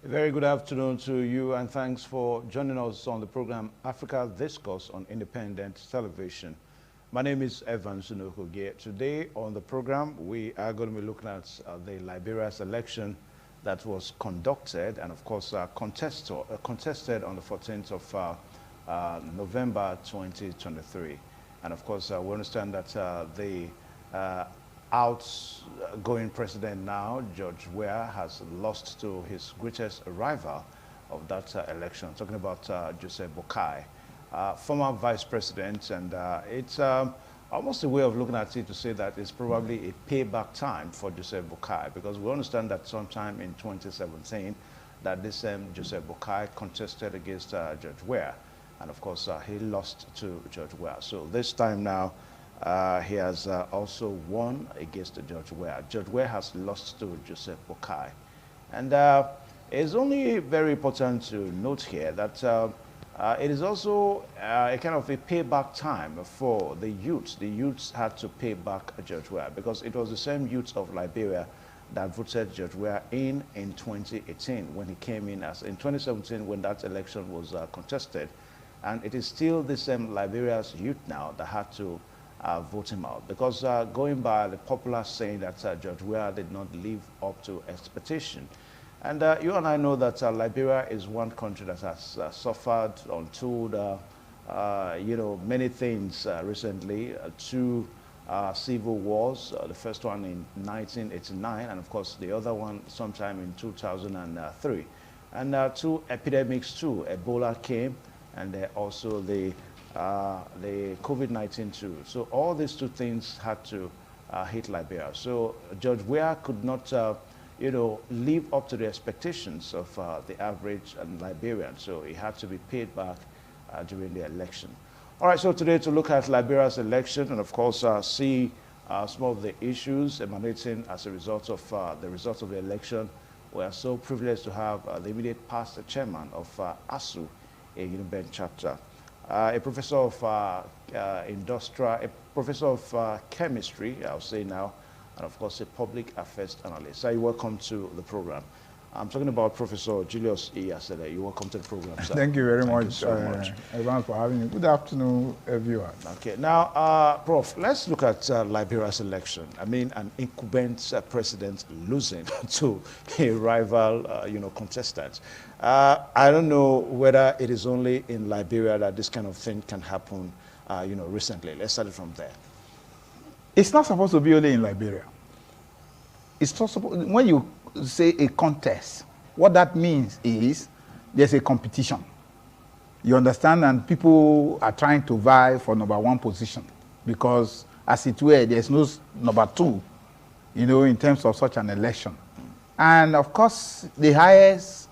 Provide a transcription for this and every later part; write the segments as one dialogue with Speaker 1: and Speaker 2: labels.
Speaker 1: A very good afternoon to you, and thanks for joining us on the program Africa Discourse on Independent Television. My name is Evan Sunokogie. Today on the program, we are going to be looking at the Liberia's election that was conducted and, of course, contested on the 14th of November 2023. And, of course, we understand that the outgoing president now, George Weah, has lost to his greatest rival of that election. Talking about Joseph Boakai, former vice president, and it's almost a way of looking at it to say that it's probably a payback time for Joseph Boakai, because we understand that sometime in 2017 that this Joseph Boakai contested against George Weah, and of course he lost to George Weah. So this time now, he has also won against George Weah. George Weah has lost to Joseph Boakai. And it's only very important to note here that it is also a kind of a payback time for the youths. The youths had to pay back George Weah, because it was the same youths of Liberia that voted George Weah in 2018 when he came in in 2017 when that election was contested. And it is still the same Liberia's youth now that had to vote him out, because going by the popular saying that George Weah did not live up to expectation. And you and I know that Liberia is one country that has suffered untold, many things recently. Two civil wars, the first one in 1989, and of course the other one sometime in 2003. And two epidemics too. Ebola came, and also the COVID-19 too. So all these two things had to hit Liberia. So George Weah could not, live up to the expectations of the average Liberian. So he had to be paid back during the election. All right, so today to look at Liberia's election and, of course, see some of the issues emanating as a result of the results of the election. We are so privileged to have the immediate past chairman of ASU, a Uniben chapter. A professor of a professor of chemistry, I'll say now, and of course a public affairs analyst. So you're welcome to the program. I'm talking about Professor Julius Iyasele. You're welcome to the program, sir.
Speaker 2: Thank you very much,
Speaker 1: so much,
Speaker 2: everyone, for having me. Good afternoon, everyone.
Speaker 1: Okay, now, Prof, let's look at Liberia's election. I mean, an incumbent president losing to a rival, contestant. I don't know whether it is only in Liberia that this kind of thing can happen, recently. Let's start it from there.
Speaker 2: It's not supposed to be only in Liberia. It's not supposed, when you say a contest, what that means is there's a competition. You understand? And people are trying to vie for #1 position, because as it were, there's no #2, in terms of such an election. And of course, the highest,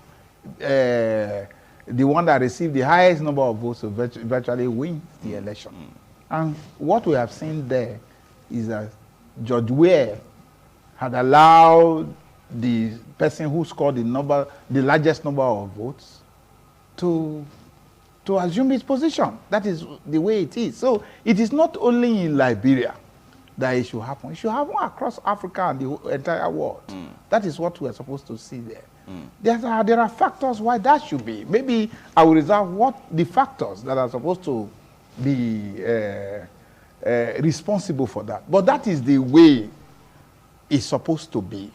Speaker 2: the one that received the highest number of votes will virtually win the election. And what we have seen there is that George Weah had allowed the person who scored the largest number of votes to assume his position. That is the way it is. So it is not only in Liberia that it should happen. It should happen across Africa and the entire world. That is what we are supposed to see there. There are factors why that should be. Maybe I will reserve the factors that are supposed to be responsible for that. But that is the way it's supposed to be.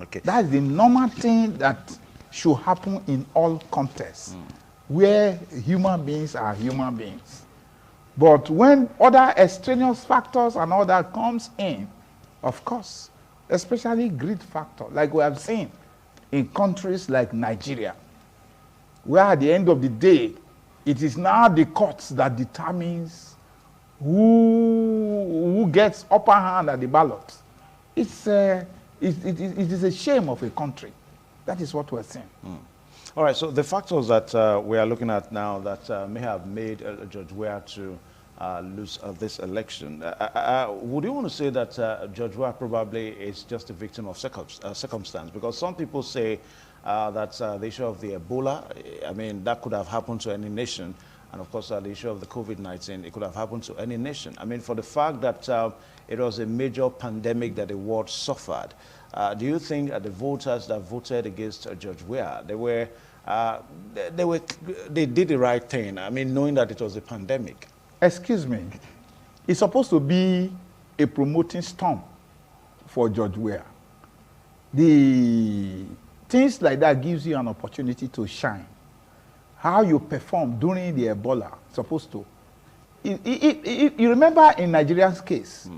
Speaker 1: Okay.
Speaker 2: That's the normal thing that should happen in all contexts, where human beings are human beings. But when other extraneous factors and all that comes in, of course, especially greed factor, like we have seen in countries like Nigeria, where at the end of the day, it is now the courts that determines who gets upper hand at the ballot. It is a shame of a country. That is what we're saying.
Speaker 1: All right, so the factors that we are looking at now that may have made George Weah to lose this election, would you want to say that George Weah probably is just a victim of circumstance? Because some people say that the issue of the Ebola, I mean, that could have happened to any nation. And of course, the issue of the COVID-19, it could have happened to any nation. I mean, for the fact that it was a major pandemic that the world suffered, do you think the voters that voted against Judge Weah, they did the right thing? I mean, knowing that it was a pandemic.
Speaker 2: Excuse me. It's supposed to be a promoting storm for Judge Weah. The things like that gives you an opportunity to shine. How you perform during the Ebola, supposed to. You remember in Nigeria's case,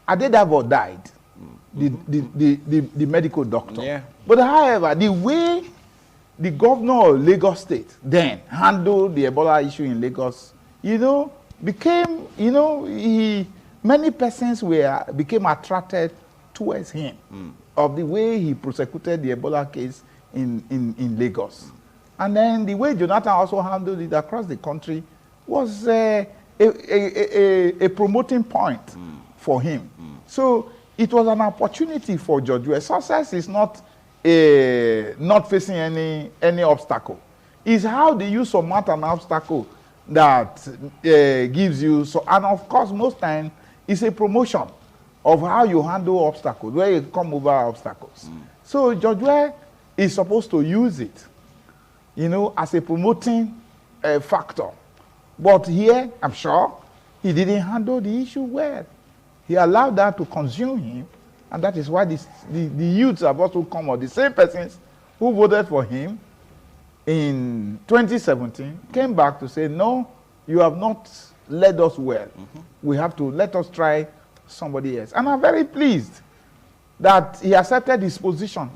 Speaker 2: Adedavo died, the medical doctor.
Speaker 1: Yeah.
Speaker 2: But however, the way the governor of Lagos State then handled the Ebola issue in Lagos, became, many persons became attracted towards him of the way he prosecuted the Ebola case in Lagos. And then the way Jonathan also handled it across the country was a promoting point for him. So it was an opportunity for Judge Weah. Success is not facing any obstacle. It's how do you surmount an obstacle that gives you, and of course most times it's a promotion of how you handle obstacles, where you come over obstacles. So Judge Weah is supposed to use it, as a promoting factor. But here, I'm sure, he didn't handle the issue well. He allowed that to consume him, and that is why the youths have also come, or the same persons who voted for him in 2017 came back to say, no, you have not led us well. We have to let us try somebody else. And I'm very pleased that he accepted his position.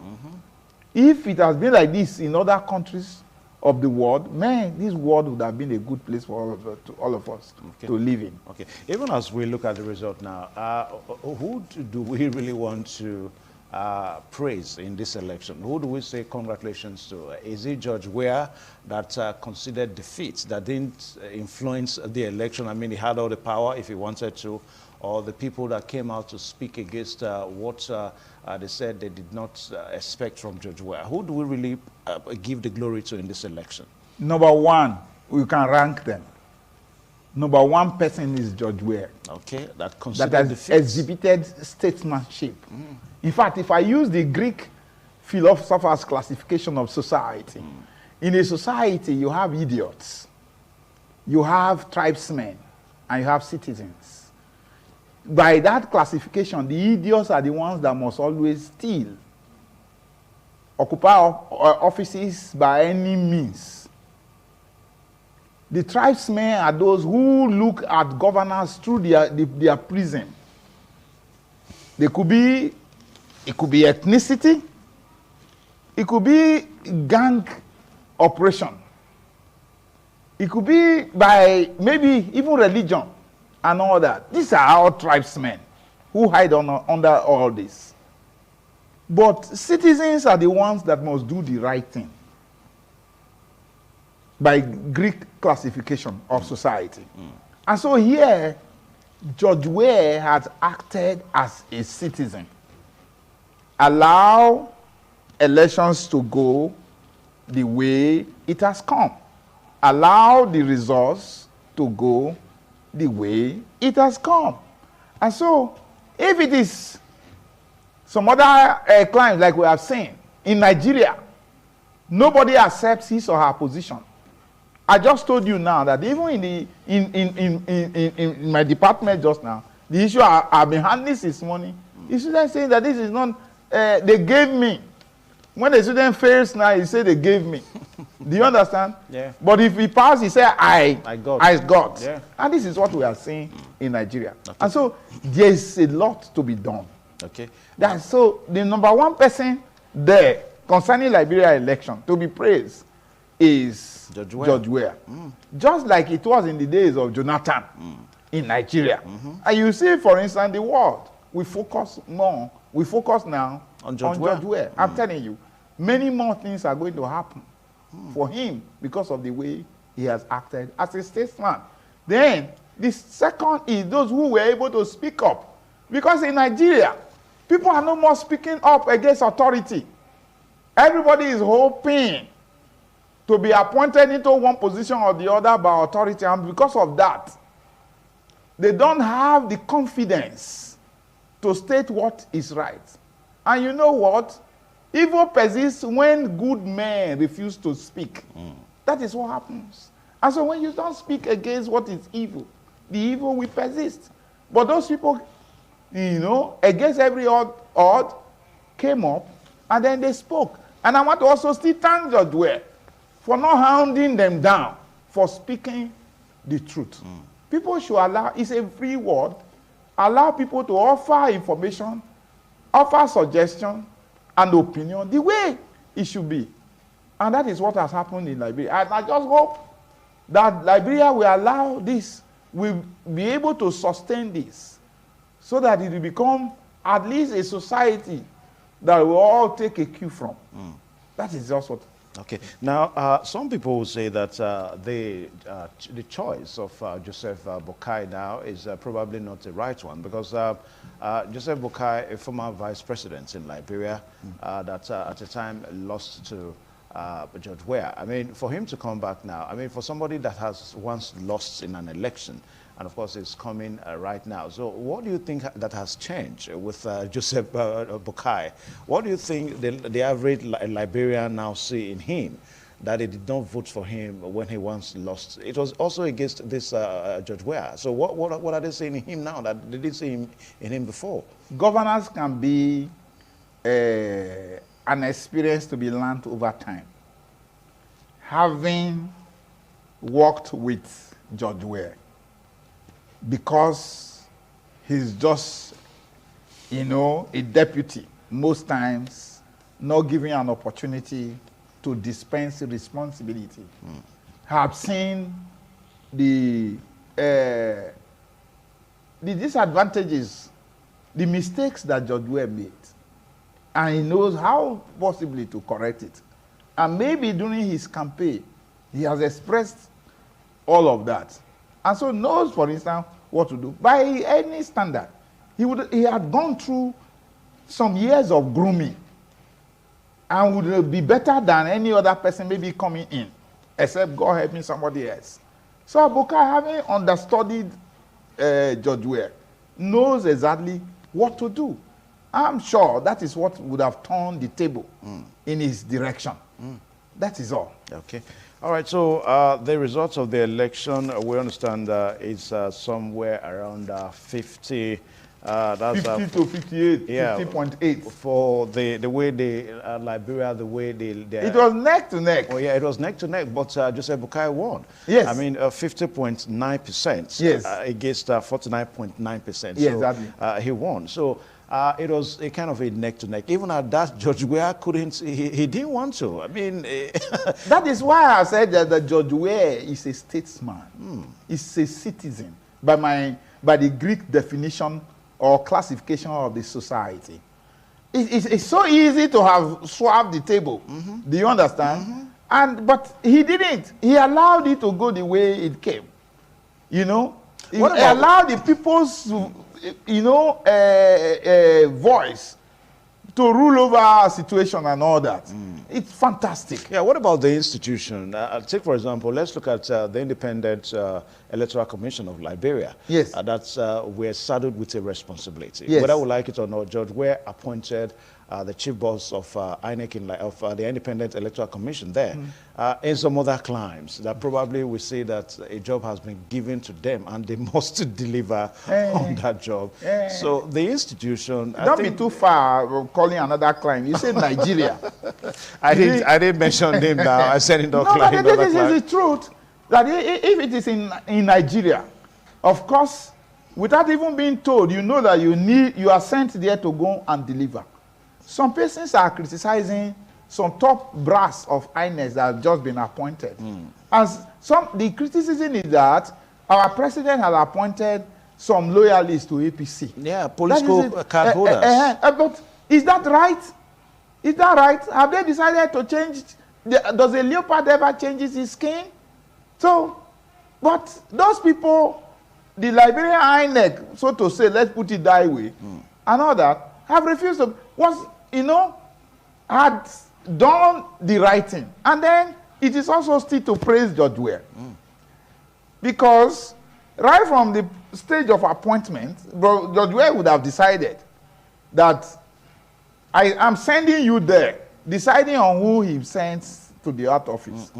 Speaker 2: If it has been like this in other countries of the world, man, this world would have been a good place for all of us to live in.
Speaker 1: Okay. Even as we look at the result now, who do we really want to praise in this election? Who do we say congratulations to? Is it Judge Weah that considered defeat, that didn't influence the election? I mean, he had all the power if he wanted to, or the people that came out to speak against what they said they did not expect from Judge Weah? Who do we really give the glory to in this election?
Speaker 2: Number one, we can rank them. Number one person is Judge Weah.
Speaker 1: Okay, that
Speaker 2: has exhibited statesmanship. In fact, if I use the Greek philosopher's classification of society, in a society you have idiots, you have tribesmen, and you have citizens. By that classification, the idiots are the ones that must always steal, occupy offices by any means. The tribesmen are those who look at governance through their prism. It could be ethnicity, it could be gang operation, it could be by maybe even religion and all that. These are our tribesmen who hide under all this. But citizens are the ones that must do the right thing by Greek classification of society. And so here, Judge Weah has acted as a citizen. Allow elections to go the way it has come. Allow the results to go the way it has come. And so, if it is some other climes like we have seen in Nigeria, nobody accepts his or her position. I just told you now that even in my department just now, the issue I've been handling this morning, the student saying that this is not, they gave me. When the student fails now, he say they gave me. Do you understand?
Speaker 1: Yeah.
Speaker 2: But if he passes, he say I got.
Speaker 1: Yeah.
Speaker 2: And this is what we are seeing in Nigeria. Okay. And so there's a lot to be done.
Speaker 1: Okay.
Speaker 2: So the number one person there concerning Liberia election to be praised is Judge Weah. Just like it was in the days of Jonathan in Nigeria. And you see, for instance, the world, we focus now on Judge Weah. I'm telling you, many more things are going to happen for him because of the way he has acted as a statesman. Then, the second is those who were able to speak up. Because in Nigeria, people are no more speaking up against authority. Everybody is hoping to be appointed into one position or the other by authority, and because of that, they don't have the confidence to state what is right. And you know what? Evil persists when good men refuse to speak. That is what happens. And so when you don't speak against what is evil, the evil will persist. But those people, you know, against every odd, came up and then they spoke. And I want to also still thank Judge Weah for not hounding them down for speaking the truth. People should allow, it's a free word, allow people to offer information, offer suggestion and opinion the way it should be. And that is what has happened in Liberia. And I just hope that Liberia will allow this, will be able to sustain this, so that it will become at least a society that we all take a cue from. That is just what.
Speaker 1: Okay. Now, some people will say that the choice of Joseph Boakai now is probably not the right one, because Joseph Boakai, a former vice president in Liberia, that at the time lost to Judge Weah. I mean, for him to come back now, I mean, for somebody that has once lost in an election, and of course it's coming right now. So what do you think that has changed with Joseph Boakai? What do you think the average Liberian now see in him that they did not vote for him when he once lost? It was also against this Judge Weah. So what are they saying in him now that they didn't see in him before?
Speaker 2: Governance can be an experience to be learned over time. Having worked with Judge Weah, because he's just, you know, a deputy, most times not giving an opportunity to dispense responsibility. Have seen the disadvantages, the mistakes that Judge Weah made, and he knows how possibly to correct it. And maybe during his campaign, he has expressed all of that. And so knows, for instance, what to do. By any standard, he had gone through some years of grooming and would be better than any other person maybe coming in, except God help me, somebody else. So Boakai, having understudied Judge Weah, knows exactly what to do. I'm sure that is what would have turned the table in his direction. That is all.
Speaker 1: Okay. All right, so the results of the election, we understand is somewhere around 50. That's
Speaker 2: 50 to 58,
Speaker 1: yeah,
Speaker 2: 50.8.
Speaker 1: For the way Liberia, the way they...
Speaker 2: It was neck to neck.
Speaker 1: Oh, yeah, it was neck to neck, but Joseph Boakai won.
Speaker 2: Yes.
Speaker 1: I mean, 50.9%.
Speaker 2: Yes.
Speaker 1: Against 49.9%.
Speaker 2: Yes,
Speaker 1: so,
Speaker 2: exactly.
Speaker 1: he won. So it was a kind of a neck to neck. Even at that, Judge Weah couldn't, he didn't want to. I mean...
Speaker 2: That is why I said that the Judge Weah is a statesman. He's a citizen by the Greek definition or classification of the society. It's so easy to have swapped the table. Do you understand? But he didn't. He allowed it to go the way it came. You know? He allowed the people's, you know, voice to rule over our situation and all that. It's fantastic.
Speaker 1: Yeah, what about the institution? Take, for example, let's look at the Independent Electoral Commission of Liberia.
Speaker 2: Yes.
Speaker 1: That's we're saddled with a responsibility.
Speaker 2: Yes.
Speaker 1: Whether we like it or not, Judge Weah appointed the chief boss of INEC, of the Independent Electoral Commission there. In some other climes, that probably we say that a job has been given to them and they must deliver on that job. So the institution...
Speaker 2: Don't be too far calling another client. You said Nigeria.
Speaker 1: I didn't mention him now. I said in the client.
Speaker 2: No, but this is the truth. That if it is in Nigeria, of course, without even being told, you know that you are sent there to go and deliver. Some persons are criticizing some top brass of INEC that have just been appointed. The criticism is that our president has appointed some loyalists to APC.
Speaker 1: Yeah, political card holders.
Speaker 2: But is that right? Is that right? Have they decided to change? Does a leopard ever change his skin? So, but those people, the Liberian INEC, so to say, let's put it that way, and all that, have refused to, had done the right thing. And then it is also still to praise Judge Weah. Because right from the stage of appointment, Judge Weah would have decided that I am sending you there, deciding on who he sends to the art office.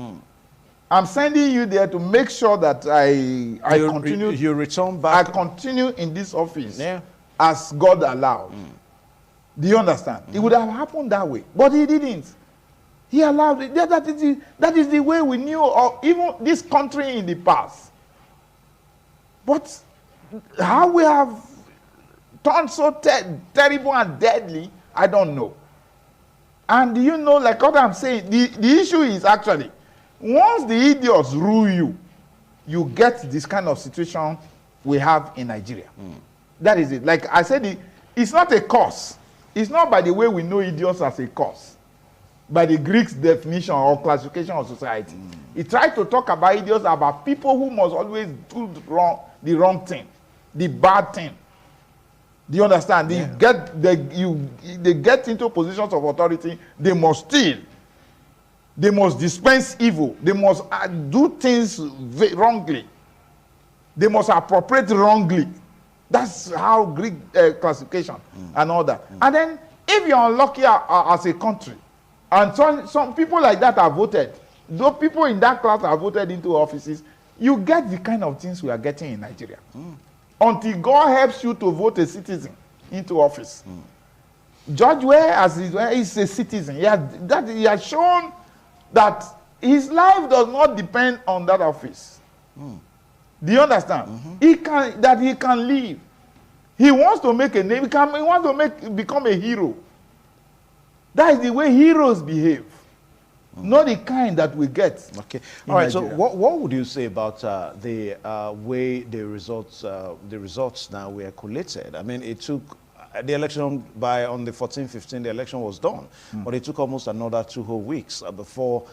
Speaker 2: I'm sending you there to make sure that I continue.
Speaker 1: You return back.
Speaker 2: I continue in this office as God allowed. Do you understand? It would have happened that way, but he didn't. He allowed it. That is the way we knew of even this country in the past. But how we have turned so terrible and deadly, I don't know. And you know, like what I'm saying, the issue is actually, once the idiots rule you, you get this kind of situation we have in Nigeria. That is it. Like I said, it's not a cause. It's not by the way we know idiots as a cause, by the Greeks' definition or classification of society. He tried to talk about idiots, about people who must always do the wrong thing, the bad thing. Do you understand? They get into positions of authority, they must steal. They must dispense evil. They must do things wrongly. They must appropriate wrongly. That's how Greek classification and all that. And then, if you're unlucky as a country, and some people like that are voted, those people in that class are voted into offices, you get the kind of things we are getting in Nigeria. Until God helps you to vote a citizen into office. Judge Weah, as is a citizen, he has shown that his life does not depend on that office. Do you understand? He can live. He wants to make a name. He wants to become a hero. That is the way heroes behave. Not the kind that we get.
Speaker 1: Okay. All right. Nigeria. So what would you say about the way the results now were collated? I mean, it took the election on the 14-15, the election was done, but it took almost another 2 whole weeks before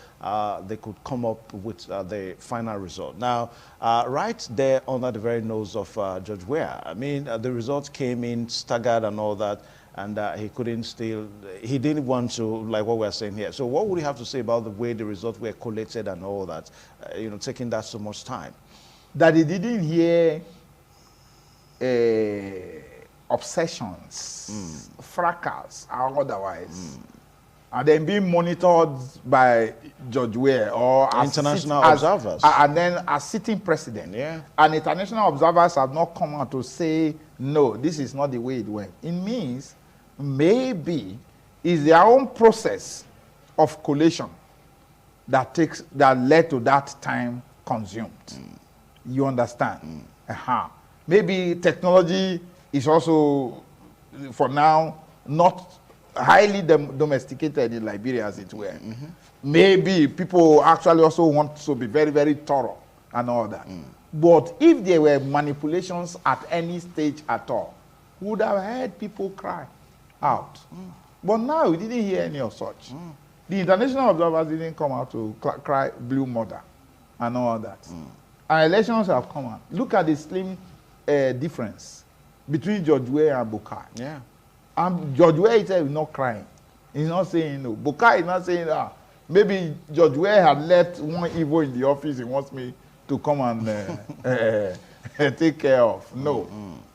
Speaker 1: they could come up with the final result. Now, right there under the very nose of Judge Weah, I mean, the results came in staggered and all that, and he didn't want to, like what we're saying here. So what would you have to say about the way the results were collated and all that, taking that so much time?
Speaker 2: That he didn't hear obsessions, fracas, or otherwise, and then being monitored by Judge Weah or
Speaker 1: international observers,
Speaker 2: and then as sitting president. And international observers have not come out to say, no, this is not the way it went. It means maybe it's their own process of collation that led to that time consumed. You understand? Maybe technology is also, for now, not highly domesticated in Liberia, as it were. Maybe people actually also want to be very, very thorough and all that. But if there were manipulations at any stage at all, we would have heard people cry out. But now we didn't hear any of such. The international observers didn't come out to cry blue mother and all that. And elections have come out. Look at the slim difference between Judge Weah and Boakai. And Judge Weah is not crying. He's not saying no. Boakai is not saying, maybe Judge Weah had left one evil in the office he wants me to come and take care of. No.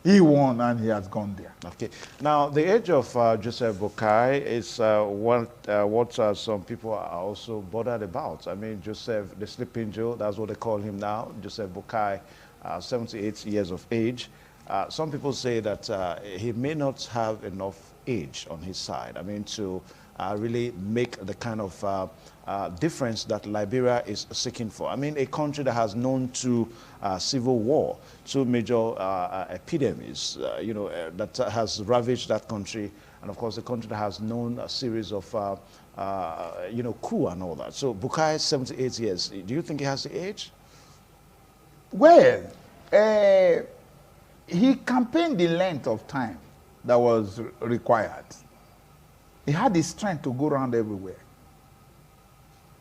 Speaker 2: He won and he has gone there.
Speaker 1: Okay. Now, the age of Joseph Boakai is what some people are also bothered about. I mean, Joseph, the sleeping Joe, that's what they call him now. Joseph Boakai, 78 years of age. Some people say that he may not have enough age on his side. I mean, to really make the kind of difference that Liberia is seeking for. I mean, a country that has known two civil war, two major epidemics, that has ravaged that country, and of course, a country that has known a series of, coup and all that. So, Boakai, 78 years. Do you think he has the age?
Speaker 2: Well, he campaigned the length of time that was required. He had the strength to go around everywhere.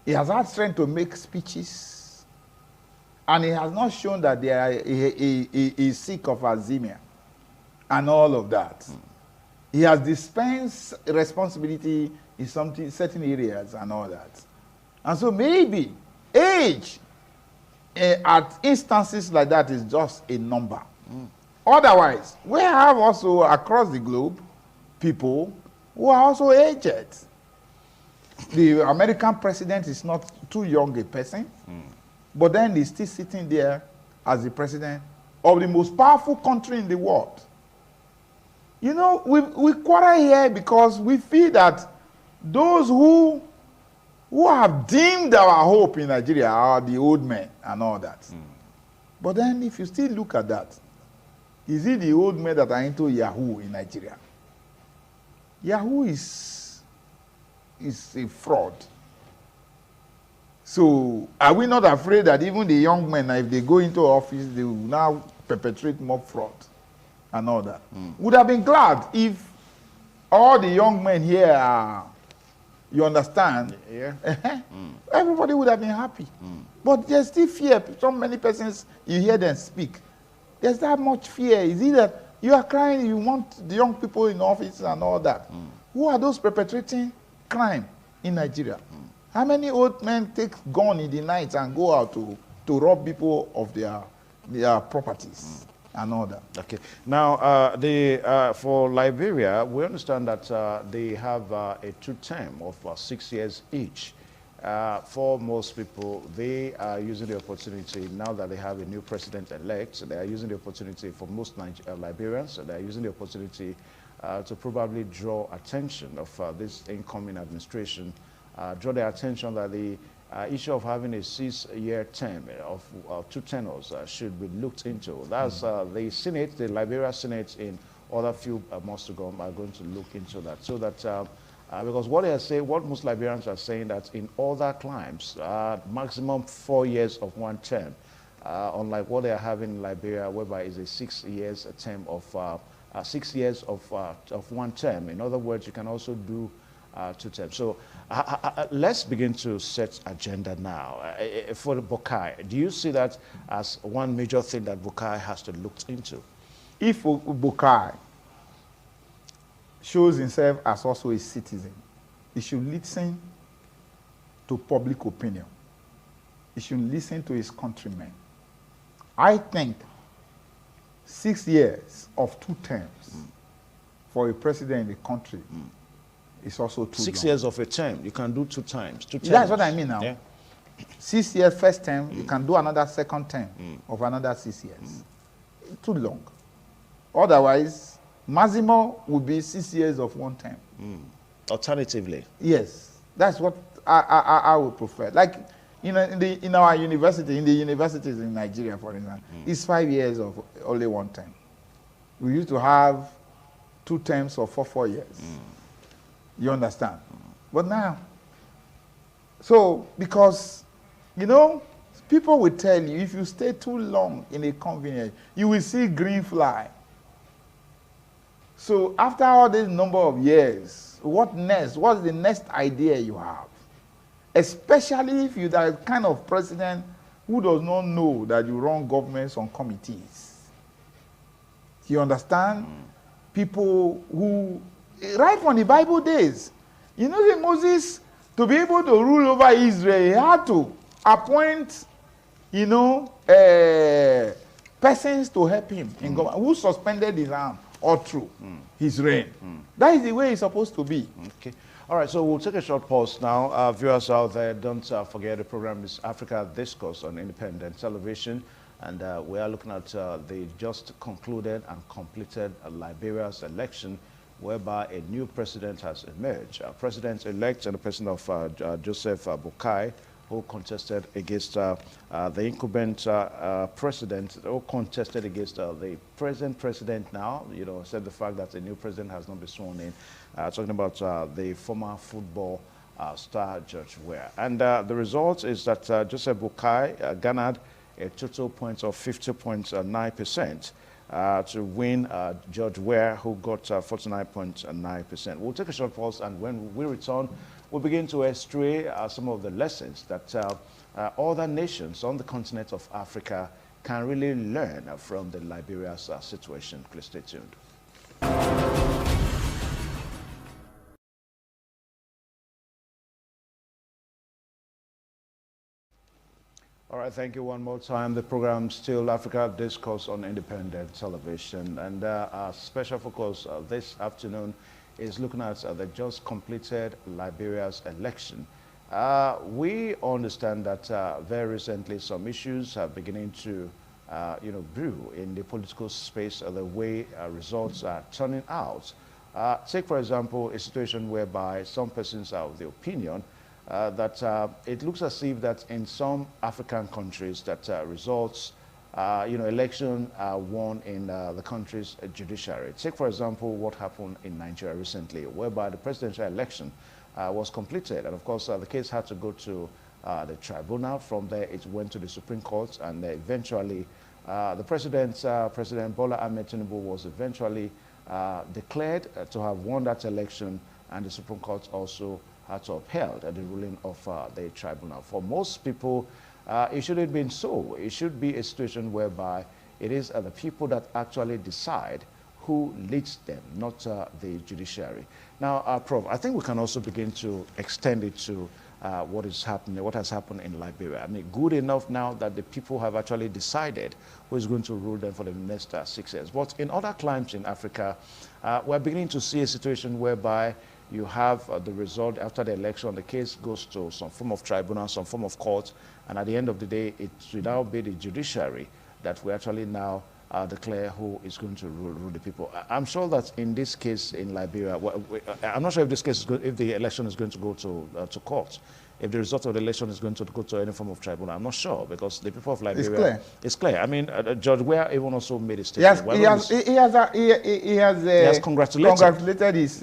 Speaker 2: He has had strength to make speeches. And he has not shown that he is sick of Alzheimer and all of that. He has dispensed responsibility in certain areas and all that. And so maybe age at instances like that is just a number. Otherwise, we have also across the globe people who are also aged. The American president is not too young a person, but then he's still sitting there as the president of the most powerful country in the world. You know, we quarrel here because we feel that those who have dimmed our hope in Nigeria are the old men and all that. But then if you still look at that, is it the old men that are into Yahoo in Nigeria? Yahoo is a fraud. So are we not afraid that even the young men, if they go into office, they will now perpetrate more fraud and all that? Would have been glad if all the young men here are, you understand?
Speaker 1: Yeah.
Speaker 2: Everybody would have been happy. But there's still fear. So many persons, you hear them speak. There's that much fear. Is it that you are crying, you want the young people in office and all that? Who are those perpetrating crime in Nigeria? How many old men take gun in the night and go out to rob people of their properties and all that?
Speaker 1: Okay. Now, for Liberia, we understand that they have a two-term of 6 years each. For most people, they are using the opportunity, now that they have a new president-elect, they are using the opportunity, for most Liberians, they are using the opportunity to probably draw attention of this incoming administration, draw their attention that the issue of having a 6-year term of two tenures should be looked into. That's the Senate, the Liberia Senate, in other few months to come, are going to look into that, so that because what they are saying, what most Liberians are saying, that in other climes, maximum 4 years of one term, unlike what they are having in Liberia, whereby it's a 6 years term of 6 years of one term. In other words, you can also do two terms. So let's begin to set agenda now. For the Boakai, do you see that as one major thing that Boakai has to look into?
Speaker 2: If Boakai shows himself as also a citizen, he should listen to public opinion. He should listen to his countrymen. I think 6 years of 2 terms for a president in the country is also too
Speaker 1: 6
Speaker 2: long.
Speaker 1: years of a term, you can do 2 times. 2 terms.
Speaker 2: That's what I mean now.
Speaker 1: Yeah.
Speaker 2: 6 years first term, you can do another second term of another 6 years. Too long. Otherwise, maximum would be 6 years of one term.
Speaker 1: Alternatively.
Speaker 2: Yes, that's what I would prefer. Like in our university, in the universities in Nigeria, for example, it's 5 years of only one term. We used to have 2 terms of 4 years. You understand? But now, so because people will tell you, if you stay too long in a convenience, you will see green fly. So after all this number of years, what next? What's the next idea you have? Especially if you're that kind of president who does not know that you run governments on committees. You understand? People who, right from the Bible days, Moses, to be able to rule over Israel, he had to appoint, persons to help him in government, who suspended his arm all through his reign. That is the way it's supposed to be.
Speaker 1: Okay. All right, so we'll take a short pause now. Viewers out there, don't forget the program is Africa Discourse on independent television. And we are looking at the just concluded and completed Liberia's election, whereby a new president has emerged. President-elect in the person of Joseph Boakai, who contested against the incumbent president, who contested against the present president now, said the fact that a new president has not been sworn in, talking about the former football star, Judge Weah. And the result is that Joseph Boakai garnered a total points of 50.9%. To win Judge Weah, who got 49.9%. We'll take a short pause, and when we return, we'll begin to estray some of the lessons that other nations on the continent of Africa can really learn from the Liberia's situation. Please stay tuned. All right, thank you one more time. The program still Africa Discourse on independent television. And our special focus this afternoon is looking at the just completed Liberia's election. We understand that very recently some issues are beginning to brew in the political space of the way results are turning out. Take, for example, a situation whereby some persons are of the opinion that it looks as if that in some African countries that results, election are won in the country's judiciary. Take, for example, what happened in Nigeria recently, whereby the presidential election was completed. And of course, the case had to go to the tribunal. From there, it went to the Supreme Court, and eventually the President Bola Ahmed Tinubu was eventually declared to have won that election, and the Supreme Court also had to upheld the ruling of the tribunal. For most people, it shouldn't have been so. It should be a situation whereby it is the people that actually decide who leads them, not the judiciary. Now, Prof, I think we can also begin to extend it to what is happening, what has happened in Liberia. I mean, good enough now that the people have actually decided who is going to rule them for the next 6 years. But in other climes in Africa, we're beginning to see a situation whereby you have the result after the election, the case goes to some form of tribunal, some form of court, and at the end of the day, it should now be the judiciary that we actually now declare who is going to rule the people. I'm sure that in this case in Liberia, I'm not sure if this case is good, if the election is going to go to court, if the result of the election is going to go to any form of tribunal. I'm not sure, because the people of Liberia, it's clear. I mean, Judge Weah even also made a statement.
Speaker 2: Yes, he has congratulated his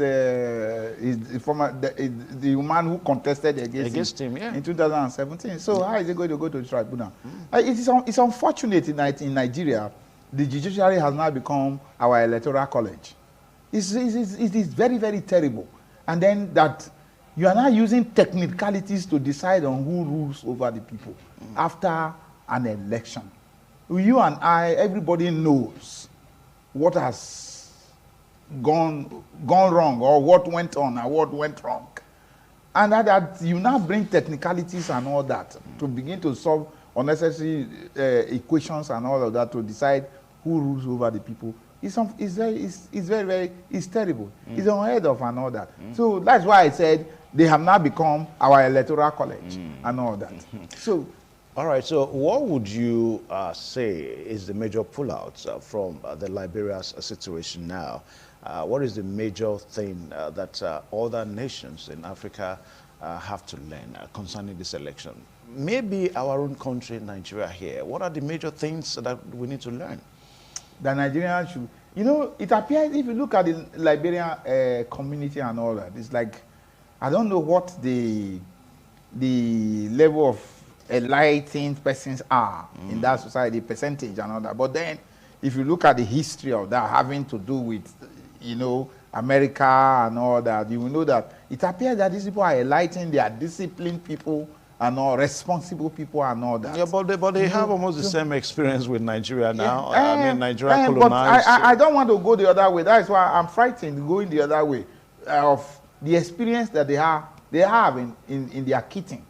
Speaker 2: former the man who contested against him in 2017. So how is he going to go to the tribunal? It's unfortunate in Nigeria. The judiciary has now become our electoral college. It is very, very terrible. And then that you are now using technicalities to decide on who rules over the people after an election. You and I, everybody knows what has gone wrong, or what went on and what went wrong. And that you now bring technicalities and all that to begin to solve unnecessary equations and all of that to decide who rules over the people. It's terrible. It's unheard of and all that. So that's why I said they have now become our electoral college and all that. So,
Speaker 1: all right. So, what would you say is the major pullouts from the Liberia's situation now? What is the major thing that other nations in Africa have to learn concerning this election? Maybe our own country, Nigeria, here. What are the major things that we need to learn?
Speaker 2: The Nigerians should, it appears if you look at the Liberian community and all that, it's like, I don't know what the level of enlightened persons are in that society, percentage and all that. But then, if you look at the history of that having to do with, America and all that, you will know that it appears that these people are enlightened, they are disciplined people, and all responsible people and all that.
Speaker 1: Yeah, but they have almost the same experience with Nigeria now.
Speaker 2: Yeah,
Speaker 1: I mean, Nigeria colonized.
Speaker 2: But I don't want to go the other way. That's why I'm frightened going the other way of the experience that they have in their kitchen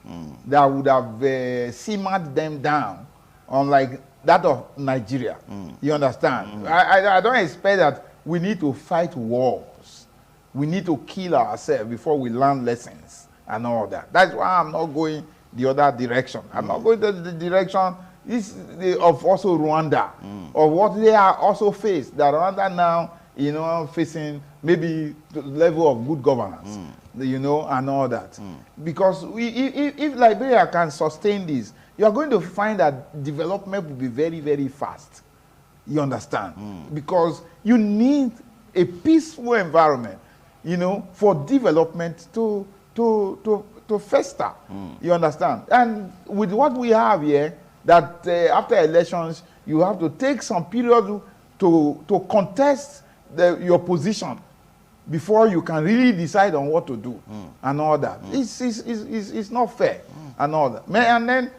Speaker 2: that would have simmered them down, unlike that of Nigeria. You understand? I don't expect that we need to fight wars. We need to kill ourselves before we learn lessons and all that. That's why I'm not going the other direction. I'm not going to the direction of also Rwanda, of what they are also faced. That Rwanda now, facing maybe the level of good governance, and all that. Because if Liberia can sustain this, you are going to find that development will be very, very fast. You understand? Because you need a peaceful environment, for development to fester. You understand? And with what we have here, that after elections, you have to take some period to contest your position before you can really decide on what to do and all that. It's not fair and all that. And then,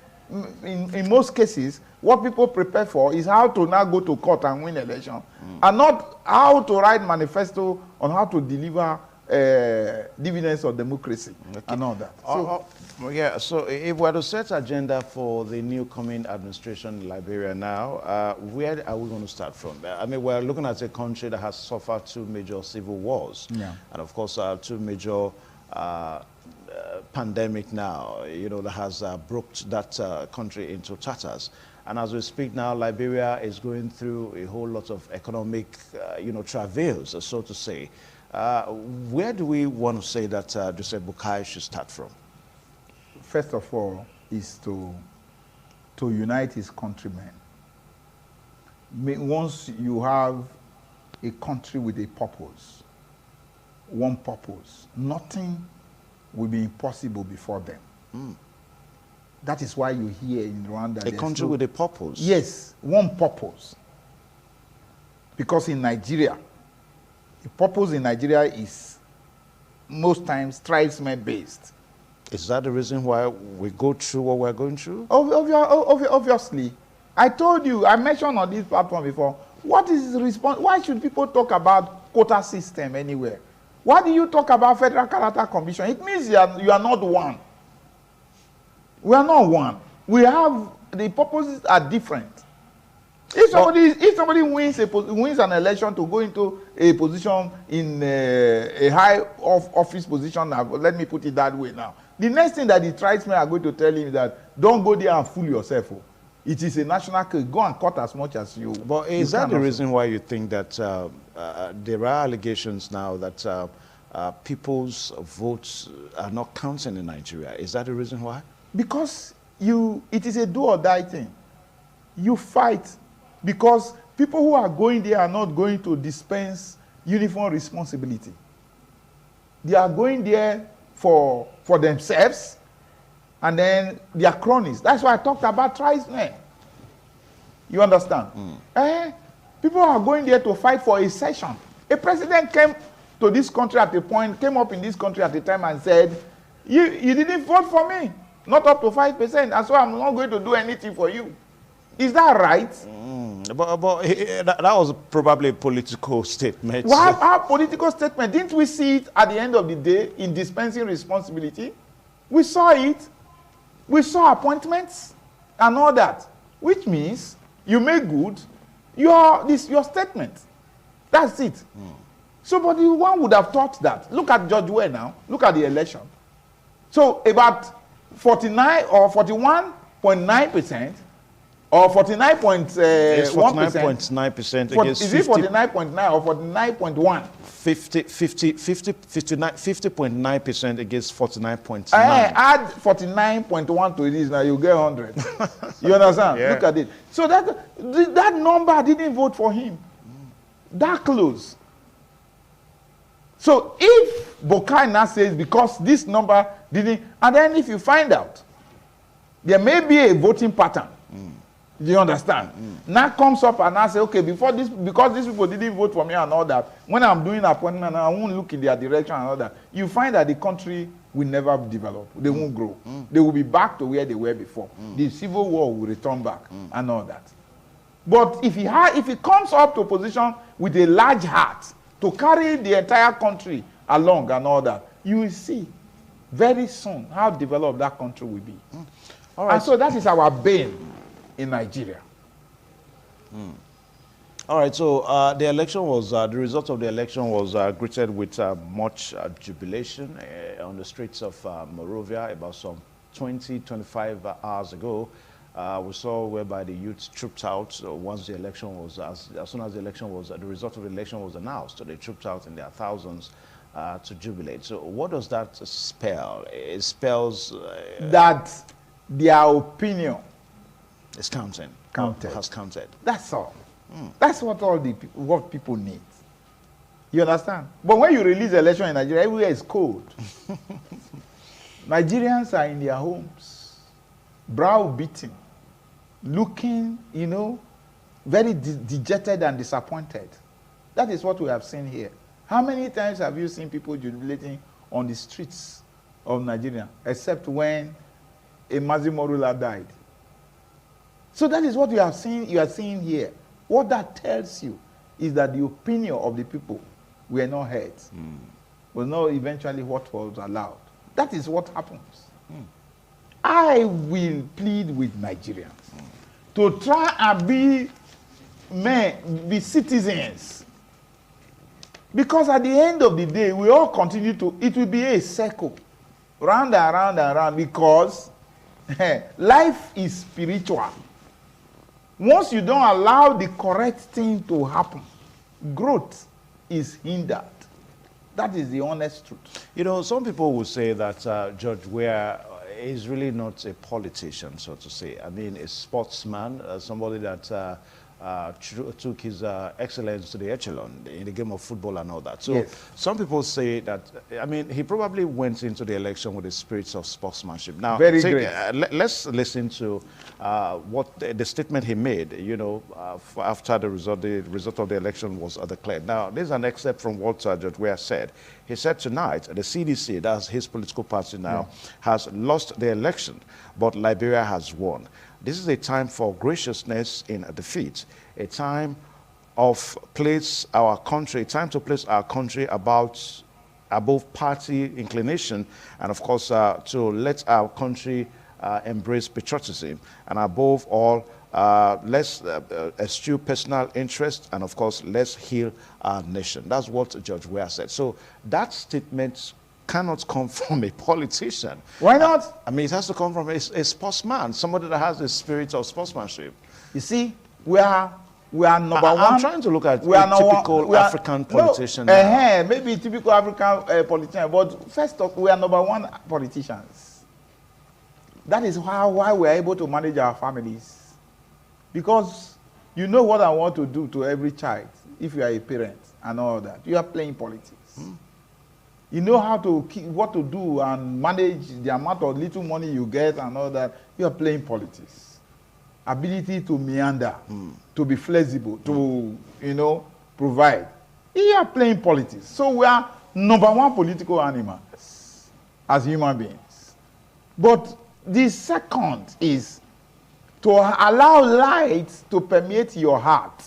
Speaker 2: in most cases, what people prepare for is how to now go to court and win election, and not how to write manifesto on how to deliver dividends of democracy and all that. So,
Speaker 1: yeah, so if we are to set agenda for the new coming administration in Liberia now, where are we going to start from? I mean, we're looking at a country that has suffered 2 major civil wars.
Speaker 2: Yeah.
Speaker 1: And of course, 2 major pandemic now, you know, that has broke that country into tatters. And as we speak now, Liberia is going through a whole lot of economic, you know, travails, so to say. Where do we want to say that Joseph Boakai should start from?
Speaker 2: First of all, is to unite his countrymen. Once you have a country with a purpose, one purpose, nothing will be impossible before them. Mm. That is why you hear in Rwanda...
Speaker 1: A country with a purpose?
Speaker 2: Yes, one purpose. Because in Nigeria, the purpose in Nigeria is most times tribesmen-based.
Speaker 1: Is that the reason why we go through what we're going through?
Speaker 2: Obviously. I told you, I mentioned on this platform before, what is the response? Why should people talk about quota system anywhere? Why do you talk about Federal Character Commission? It means you are not one. We are not one. We have, the purposes are different. If somebody wins an election to go into a position in a high office position, let me put it that way now, the next thing that the tribesmen are going to tell him is that don't go there and fool yourself. It is a national case. Go and cut as much as you.
Speaker 1: But is that the reason why you think that there are allegations now that people's votes are not counting in Nigeria? Is that the reason why?
Speaker 2: Because it is a do or die thing. You fight because people who are going there are not going to dispense uniform responsibility. They are going there for themselves and then their cronies. That's why I talked about tribesmen. You understand? People are going there to fight for a session. A president came to this country at a point, came up in this country at a time and said, you didn't vote for me. Not up to 5%, and so I'm not going to do anything for you. Is that right?
Speaker 1: But that was probably a political statement.
Speaker 2: Well, our political statement, didn't we see it at the end of the day in dispensing responsibility? We saw it. We saw appointments and all that, which means you make good your statement. That's it. So, but one would have thought that. Look at Judge Weah now. Look at the election. So, about 49 or 41.9% or 49.1%.
Speaker 1: 49.9% against 50.
Speaker 2: Is it 49.9 or 49.1?
Speaker 1: 50.9% against 49.9.
Speaker 2: Add 49.1 to this now, you get 100. You understand? Yeah. Look at it. So that number didn't vote for him. That close. So if Boakai now says because this number didn't, and then if you find out there may be a voting pattern, do you understand? Now comes up and I say, okay, because these people didn't vote for me and all that, when I'm doing appointment, I won't look in their direction and all that. You find that the country will never develop. They won't grow. They will be back to where they were before. The civil war will return back and all that. But if he comes up to a position with a large heart to carry the entire country along and all that, you will see very soon how developed that country will be. All right. And so that is our bane in Nigeria.
Speaker 1: All right, so the election was, the result of the election was greeted with much jubilation on the streets of Monrovia about some 25 hours ago. We saw whereby the youth trooped out once the election was, as soon as the election was, the result of the election was announced. So they trooped out in their thousands to jubilate. So what does that spell? It spells
Speaker 2: that their opinion
Speaker 1: is counting. Has counted.
Speaker 2: That's all. That's what what people need. You understand? But when you release election in Nigeria, everywhere is cold. Nigerians are in their homes, brow-beaten, looking, very dejected and disappointed. That is what we have seen here. How many times have you seen people jubilating on the streets of Nigeria, except when a Mazimo ruler died? So that is what you are seeing here. What that tells you is that the opinion of the people were not heard. was not eventually what was allowed. That is what happens. I will plead with Nigerians to try and be men, be citizens. Because at the end of the day, we all continue to, it will be a circle, round and round and round, because life is spiritual. Once you don't allow the correct thing to happen, growth is hindered. That is the honest truth.
Speaker 1: You know, some people will say that Judge Weah is really not a politician, so to say. I mean, a sportsman, somebody that took his excellence to the echelon in the game of football and all that. So
Speaker 2: yes.
Speaker 1: Some people say that, I mean, he probably went into the election with the spirits of sportsmanship. Now,
Speaker 2: very great.
Speaker 1: Let's listen to what the statement he made, you know, after the result of the election was declared. Now, this is an excerpt from what Judge Weah said. He said tonight, the CDC, that's his political party now, has lost the election, but Liberia has won. This is a time for graciousness in defeat, a time of place our country, time to place our country above party inclination, and of course to let our country embrace patriotism, and above all, let's eschew personal interest, and of course, let's heal our nation. That's what Judge Weah said. So that statement cannot come from a politician.
Speaker 2: Why not?
Speaker 1: I mean, it has to come from a sportsman, somebody that has the spirit of sportsmanship.
Speaker 2: You see, we are number one.
Speaker 1: I'm trying to look at a typical African politician.
Speaker 2: Maybe typical African politician, but first off, we are number one politicians. That is why we are able to manage our families. Because you know what I want to do to every child, if you are a parent and all that. You are playing politics. You know how to what to do and manage the amount of little money you get and all that. You are playing politics. Ability to meander, to be flexible, to, you know, provide. You are playing politics. So we are number one political animals as human beings. But the second is to allow light to permeate your heart.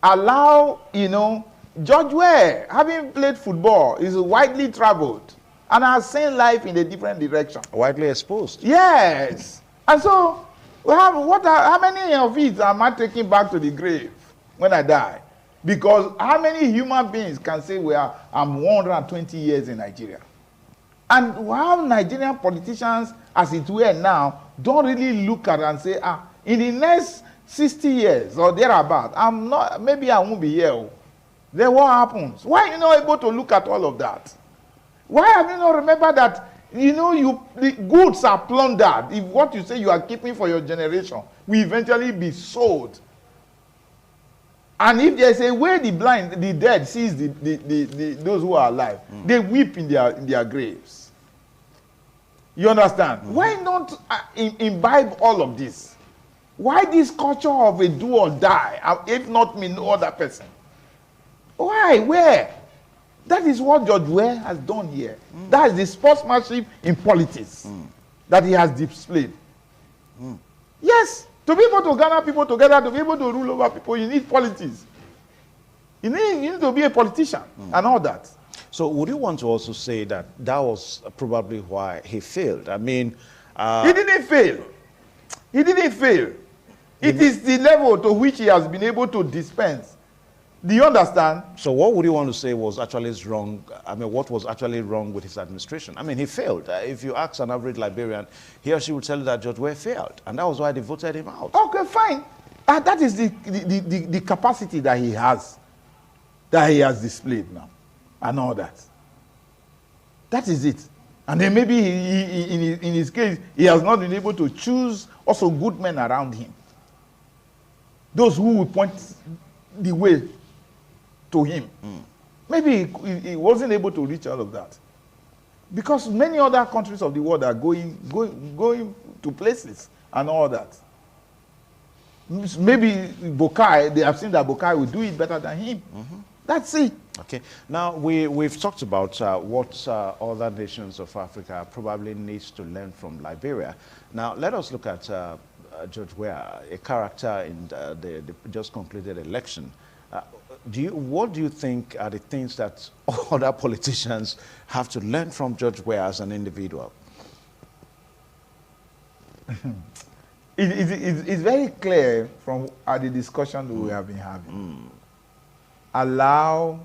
Speaker 2: Allow, you know, Judge Weah, having played football, is widely traveled and has seen life in a different direction.
Speaker 1: Widely exposed.
Speaker 2: Yes. And so, we have, how many of it am I taking back to the grave when I die? Because how many human beings can say, well, I'm 120 years in Nigeria? And how Nigerian politicians, as it were now, don't really look at it and say, in the next 60 years or thereabout, maybe I won't be here. Then what happens? Why are you not able to look at all of that? Why have you not remembered that, you know, the goods are plundered? If what you say you are keeping for your generation will eventually be sold. And if there's a way the dead sees those who are alive, they weep in their graves. You understand? Why not imbibe all of this? Why this culture of a do or die, if not me, no other person? Why? Where? That is what Judge Weah has done here. That is the sportsmanship in politics that he has displayed. Yes, to be able to gather people together, to be able to rule over people, you need politics. You need to be a politician and all that.
Speaker 1: So would you want to also say that that was probably why he failed? I mean...
Speaker 2: he didn't fail. He didn't fail. It is the level to which he has been able to dispense. Do you understand? So
Speaker 1: what would you want to say was actually wrong? I mean, what was actually wrong with his administration? I mean, he failed. If you ask an average Liberian, he or she will tell you that Judge Weah failed. And that was why they voted him out.
Speaker 2: Okay, fine. That is the capacity that he has displayed now. And all that. That is it. And then maybe in his case, he has not been able to choose also good men around him. Those who will point the way to him. Maybe he wasn't able to reach all of that. Because many other countries of the world are going to places and all that. Maybe Boakai, they have seen that Boakai will do it better than him. That's it.
Speaker 1: Okay. Now, we've talked about what other nations of Africa probably needs to learn from Liberia. Now, let us look at Judge Weah, a character in the just concluded election. what do you think are the things that other politicians have to learn from Judge Weah as an individual?
Speaker 2: It's very clear from the discussion that we have been having. Allow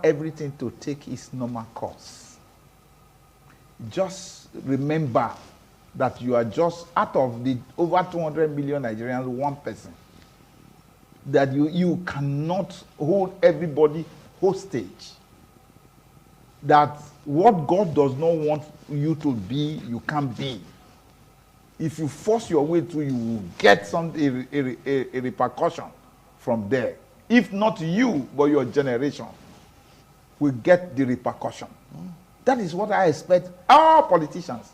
Speaker 2: everything to take its normal course. Just remember that you are just, out of the over 200 million Nigerians, one person. That you cannot hold everybody hostage. That what God does not want you to be, you can't be. If you force your way through, you will get a repercussion from there. If not you, but your generation will get the repercussion. That is what I expect all politicians.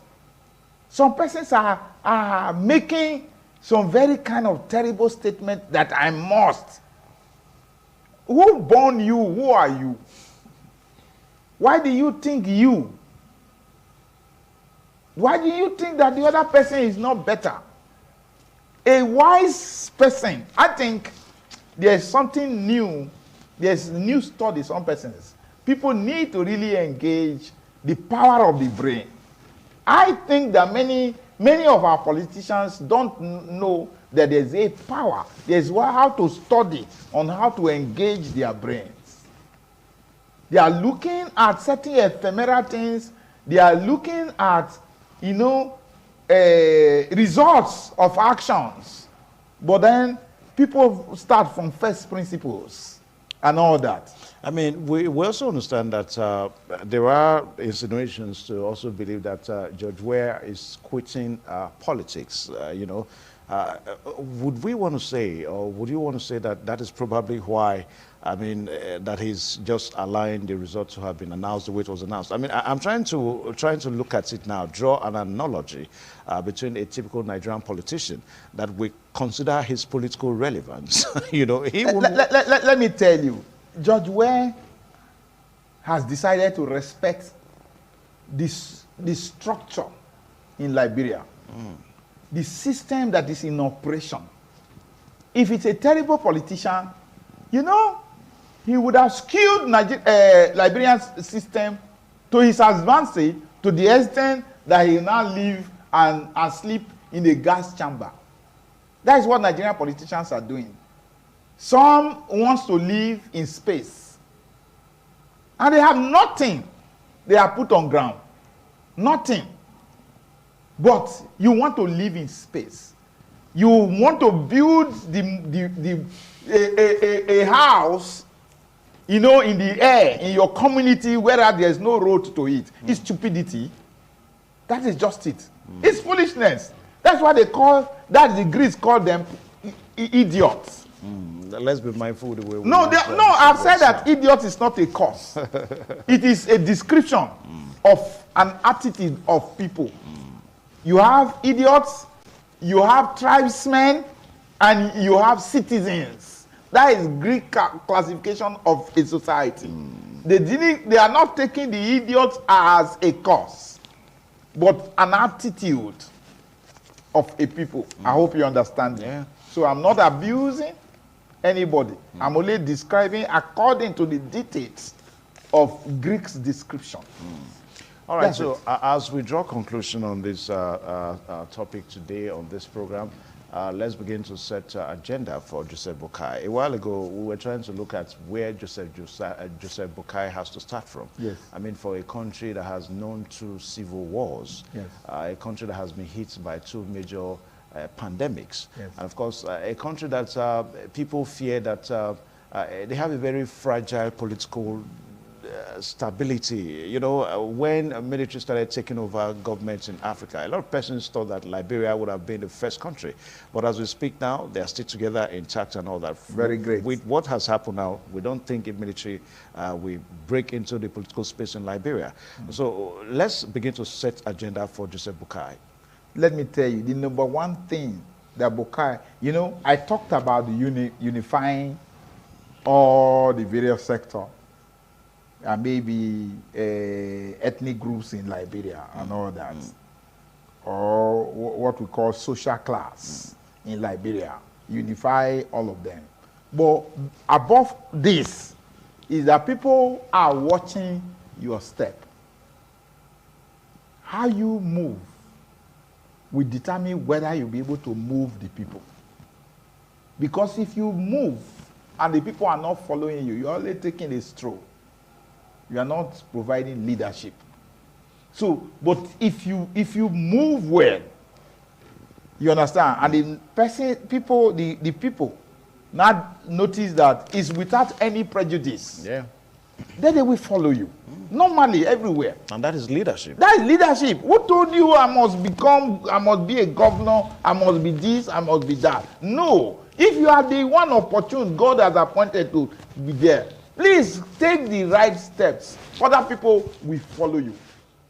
Speaker 2: Some persons are making some very kind of terrible statement that I must. Who born you? Who are you? Why do you think you? Why do you think that the other person is not better? A wise person, I think there's something new. There's new studies on persons. People need to really engage the power of the brain. I think that many of our politicians don't know that there's a power. There's how to study on how to engage their brains. They are looking at certain ephemeral things. They are looking at, results of actions. But then people start from first principles and all that.
Speaker 1: I mean, we also understand that there are insinuations to also believe that Judge Weah is quitting politics. Would we want to say, or would you want to say that that is probably why, I mean, that he's just allowing the results to have been announced the way it was announced? I mean, I'm trying to look at it now, draw an analogy between a typical Nigerian politician that we consider his political relevance.
Speaker 2: Let me tell you. Judge Weah has decided to respect the structure in Liberia, the system that is in operation. If it's a terrible politician, he would have skewed Liberian system to his advantage to the extent that he will now live and sleep in a gas chamber. That is what Nigerian politicians are doing. Some wants to live in space. And they have nothing they are put on ground. Nothing. But you want to live in space. You want to build a house, in the air, in your community where there is no road to it. It's stupidity. That is just it. It's foolishness. That's why the Greeks call them idiots.
Speaker 1: Let's be mindful the way we
Speaker 2: I've said that idiot is not a cause. It is a description of an attitude of people. You have idiots, you have tribesmen, and you have citizens. That is Greek classification of a society. They are not taking the idiot as a cause, but an attitude of a people. I hope you understand.
Speaker 1: Yeah.
Speaker 2: So I'm not abusing anybody. I'm only describing according to the details of Greek's description.
Speaker 1: All right, so as we draw conclusion on this topic today on this program, let's begin to set agenda for Joseph Boakai. A while ago, we were trying to look at where Joseph Boakai has to start from.
Speaker 2: Yes.
Speaker 1: I mean, for a country that has known two civil wars,
Speaker 2: yes.
Speaker 1: A country that has been hit by two major pandemics,
Speaker 2: yes.
Speaker 1: and of course, a country that people fear that they have a very fragile political stability. When military started taking over governments in Africa, a lot of persons thought that Liberia would have been the first country. But as we speak now, they are still together, intact and all that.
Speaker 2: Very great.
Speaker 1: With what has happened now, we don't think if military will break into the political space in Liberia. So let's begin to set agenda for Joseph Boakai.
Speaker 2: Let me tell you, the number one thing that Boakai, I talked about the unifying all the various sectors. And maybe ethnic groups in Liberia and all that, or what we call social class in Liberia, unify all of them. But above this is that people are watching your step. How you move will determine whether you'll be able to move the people. Because if you move and the people are not following you, you're only taking a stroll. You are not providing leadership. So, but if you move well, you understand, and the people now notice that it's without any prejudice.
Speaker 1: Yeah.
Speaker 2: Then they will follow you. Normally, everywhere.
Speaker 1: And that is leadership.
Speaker 2: That is leadership. Who told you I must be a governor, I must be this, I must be that? No. If you are the one opportune God has appointed to be there, please take the right steps. Other people will follow you.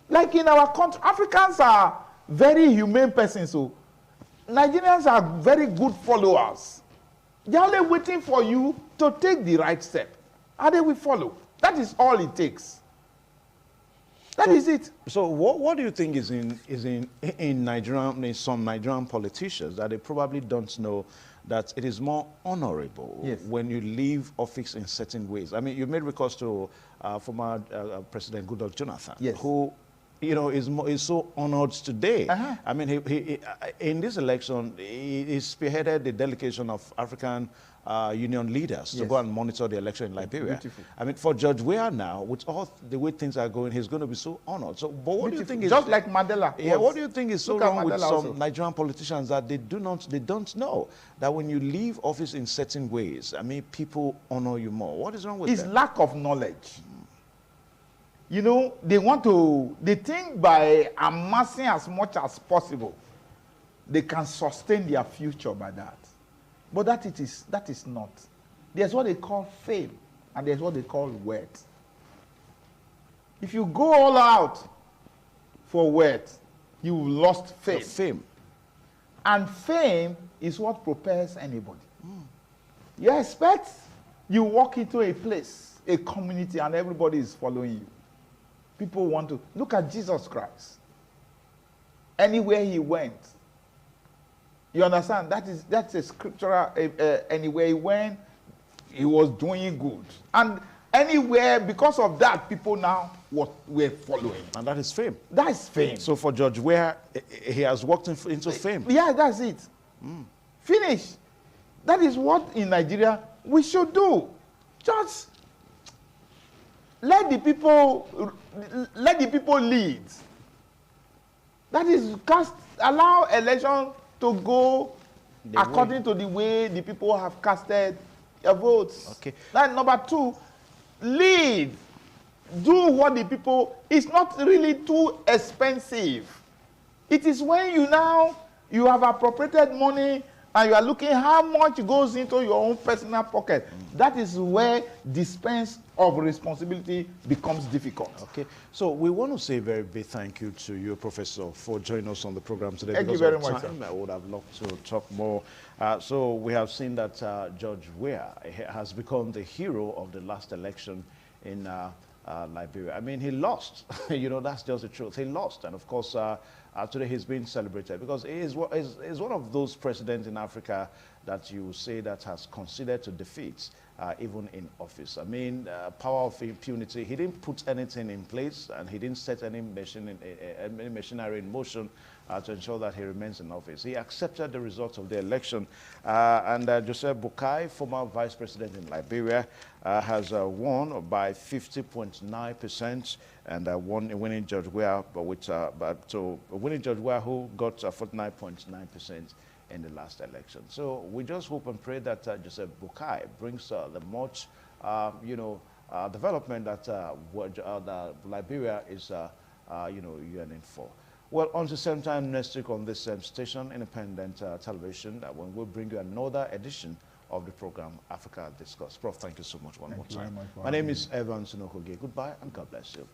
Speaker 2: Like in our country, Africans are very humane persons. So Nigerians are very good followers. They are only waiting for you to take the right step. And they will follow. That is all it takes. That is it.
Speaker 1: So what do you think is in some Nigerian politicians that they probably don't know that it is more honorable when you leave office in certain ways? I mean, you made recourse to former President Goodluck Jonathan, who, you know, is so honored today. I mean, he in this election, he spearheaded the delegation of African Union leaders to go and monitor the election in Liberia.
Speaker 2: Beautiful.
Speaker 1: I mean, for Judge Weah now, with all the way things are going, he's going to be so honored. So, but what do you think is
Speaker 2: just like Mandela?
Speaker 1: Yeah, what do you think is so wrong with some
Speaker 2: also.
Speaker 1: Nigerian politicians that they don't know that when you leave office in certain ways, I mean, people honor you more? What is wrong with that?
Speaker 2: It's lack of knowledge. You know, they think by amassing as much as possible, they can sustain their future by that. But that is not. There's what they call fame, and there's what they call wealth. If you go all out for wealth, you've lost fame.
Speaker 1: Fame.
Speaker 2: And fame is what propels anybody. You expect you walk into a place, a community, and everybody is following you. People want to look at Jesus Christ. Anywhere he went, you understand? That's a scriptural. Anywhere he went, he was doing good, and anywhere because of that, people now were following.
Speaker 1: And that is fame.
Speaker 2: That is fame.
Speaker 1: So for Judge Weah, he has walked into fame.
Speaker 2: Yeah, that's it. Finish. That is what in Nigeria we should do. Just let the people lead. That is, allow election to go according to the way the people have casted their votes. Okay. Then number two, lead. Do what the people, it's not really too expensive. It is when you have appropriated money and you are looking how much goes into your own personal pocket. That is where dispense of responsibility becomes difficult.
Speaker 1: Okay. So we want to say a very big thank you to you, Professor, for joining us on the program today.
Speaker 2: Thank you very much, sir.
Speaker 1: I would have loved to talk more. So we have seen that Judge Weah has become the hero of the last election in Liberia. I mean, he lost. You know, that's just the truth. He lost. And of course, today he's being celebrated because he is one of those presidents in Africa that you say that has considered to defeat even in office. I mean, power of impunity. He didn't put anything in place, and he didn't set any machinery in motion to ensure that he remains in office. He accepted the results of the election, and Joseph Boakai, former vice president in Liberia, has won by 50.9%, and winning Judge Weah, winning Judge Weah, who got 49.9% in the last election. So we just hope and pray that Joseph Boakai brings the much, development that Liberia is, yearning for. Well, on the same time next week on this same station, Independent Television, when we'll bring you another edition of the program, Africa Discourse. Prof, thank you so much one more time. My name is Evan Sinokoge. Goodbye and God bless you.